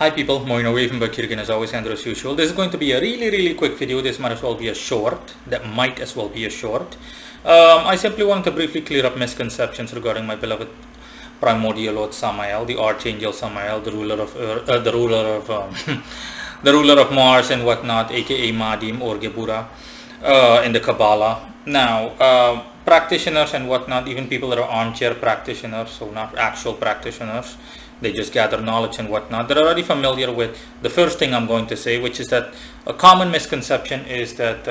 Hi people, Moino Raven Bakirgan as always, and as usual. This is going to be a really quick video. This might as well be a short. That might as well be a short. I simply wanted to briefly clear up misconceptions regarding my beloved primordial Lord Samael, the Archangel Samael, the ruler of the ruler of Mars and whatnot, aka Madim or Gebura, in the Kabbalah. Now, practitioners and whatnot, even people that are armchair practitioners, so not actual practitioners, they just gather knowledge and whatnot, they're already familiar with the first thing I'm going to say, which is that a common misconception is that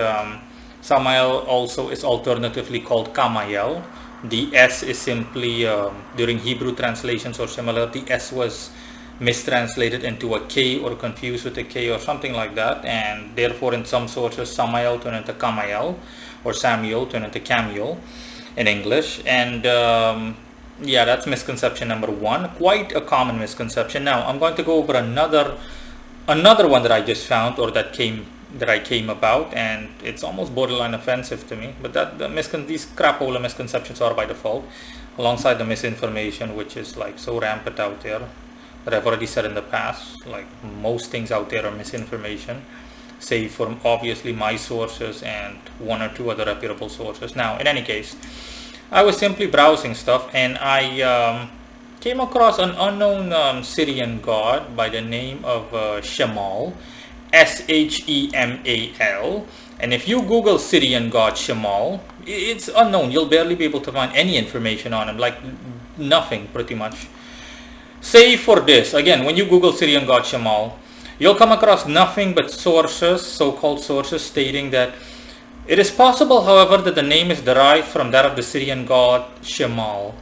Samael also is alternatively called Kamael. The S is simply, during Hebrew translations or similar, the S was mistranslated into a K or confused with a K or something like that, and therefore in some sources Samael turned into Kamael, or Samuel turned into Camiel in English. And yeah, that's misconception number one, quite a common misconception. Now I'm going to go over another one that I just found, or that I came about, and it's almost borderline offensive to me, but these crapola misconceptions are by default, alongside the misinformation, which is like so rampant out there that I've already said in the past. Like most things out there are misinformation, save for obviously my sources and one or two other reputable sources. Now, in any case, I was simply browsing stuff, and I came across an unknown Syrian god by the name of Shemal, Shemal. And if you Google Syrian god Shemal, it's unknown. You'll barely be able to find any information on him, like nothing pretty much. Save for this, again, when you Google Syrian god Shemal, you'll come across nothing but sources, so-called sources, stating that it is possible, however, that the name is derived from that of the Syrian god Shemal.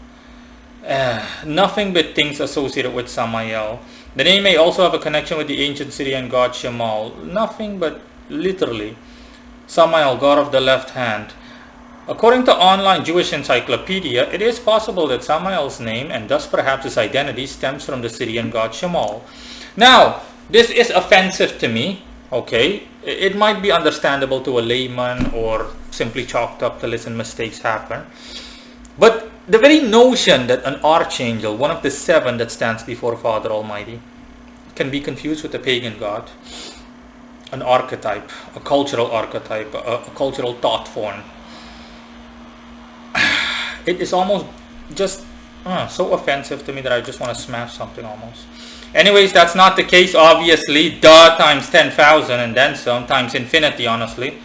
Nothing but things associated with Samael. The name may also have a connection with the ancient Syrian god Shemal. Nothing but literally Samael, god of the left hand. According to online Jewish encyclopedia, it is possible that Samael's name, and thus perhaps his identity, stems from the Syrian god Shemal. Now, this is offensive to me, okay? It might be understandable to a layman or simply chalked up to listen mistakes happen. But the very notion that an archangel, one of the seven that stands before Father Almighty, can be confused with a pagan god, an archetype, a cultural archetype, a cultural thought form, it is almost just so offensive to me that I just want to smash something almost. Anyways, that's not the case, obviously. Duh times 10,000 and then some, times infinity, honestly.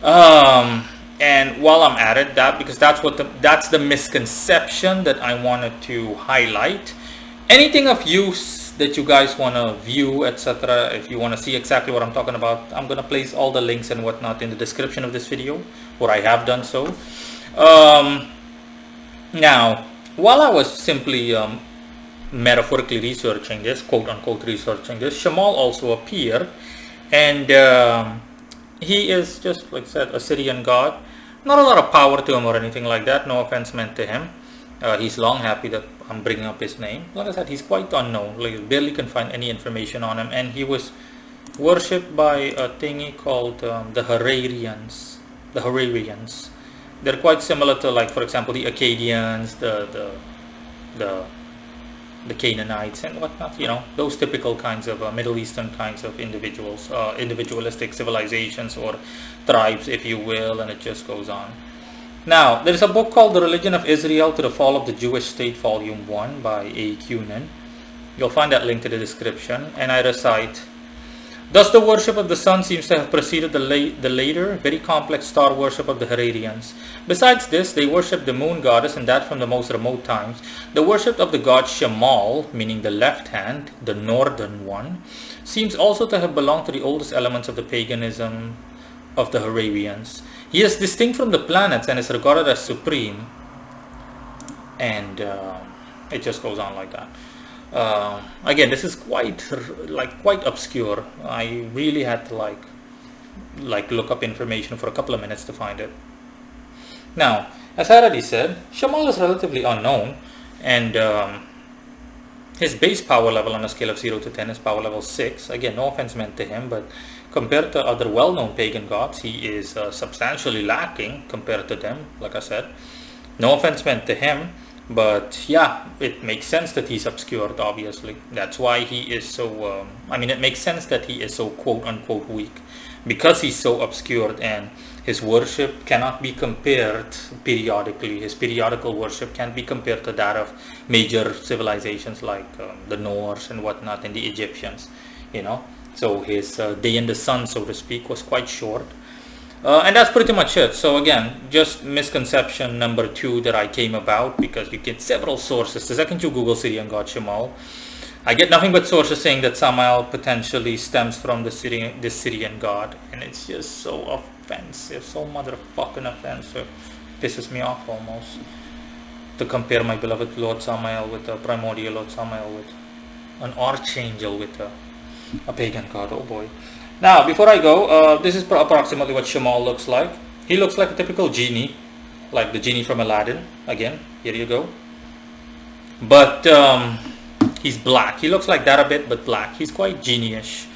And while I'm at it, because that's the misconception that I wanted to highlight. Anything of use that you guys want to view, etc., if you want to see exactly what I'm talking about, I'm going to place all the links and whatnot in the description of this video, or I have done so. Now, while I was simply metaphorically researching this, quote unquote researching this, Shemal also appeared, and he is, just like I said, a Syrian god. Not a lot of power to him or anything like that, no offense meant to him. He's long happy that I'm bringing up his name. Like I said, he's quite unknown, like barely can find any information on him, and he was worshipped by a thingy called the Harrarians. The Harrarians. They're quite similar to, like, for example, the Akkadians, the Canaanites and whatnot, you know, those typical kinds of Middle Eastern kinds of individuals, individualistic civilizations or tribes, if you will, and it just goes on. Now, there is a book called The Religion of Israel to the Fall of the Jewish State, Volume 1 by A. Cunin. You'll find that link in the description, and I recite, "Thus the worship of the sun seems to have preceded the later, very complex star worship of the Harrarians. Besides this, they worship the moon goddess, and that from the most remote times. The worship of the god Shemal, meaning the left hand, the northern one, seems also to have belonged to the oldest elements of the paganism of the Harrarians. He is distinct from the planets and is regarded as supreme." And it just goes on like that. Again, this is quite obscure. I really had to like look up information for a couple of minutes to find it. Now, as I already said, Shemal is relatively unknown, and his base power level on a scale of 0 to 10 is power level 6. Again, no offense meant to him, but compared to other well-known pagan gods, he is substantially lacking compared to them, like I said. No offense meant to him, But yeah, it makes sense that he's obscured, obviously. That's why he is so, I mean, it makes sense that he is so quote unquote weak, because he's so obscured, and his worship cannot be compared periodically. His periodical worship can't be compared to that of major civilizations like the Norse and whatnot, and the Egyptians, you know. So his day in the sun, so to speak, was quite short. And that's pretty much it. So again, just misconception number 2 that I came about, because you get several sources. The second you Google Syrian god Shemal, I get nothing but sources saying that Samael potentially stems from the Syrian god, and it's just so offensive, so motherfucking offensive. Pisses me off almost to compare my beloved Lord Samael with the primordial Lord Samael with an archangel with a pagan god. Oh boy. Now, before I go, this is approximately what Shemal looks like. He looks like a typical genie, like the genie from Aladdin. Again, here you go. But he's black. He looks like that a bit, but black. He's quite genie-ish.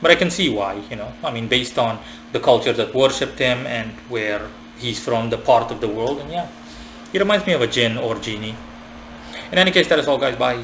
But I can see why, you know. I mean, based on the culture that worshipped him and where he's from, the part of the world. And yeah, he reminds me of a jinn or genie. In any case, that is all, guys. Bye.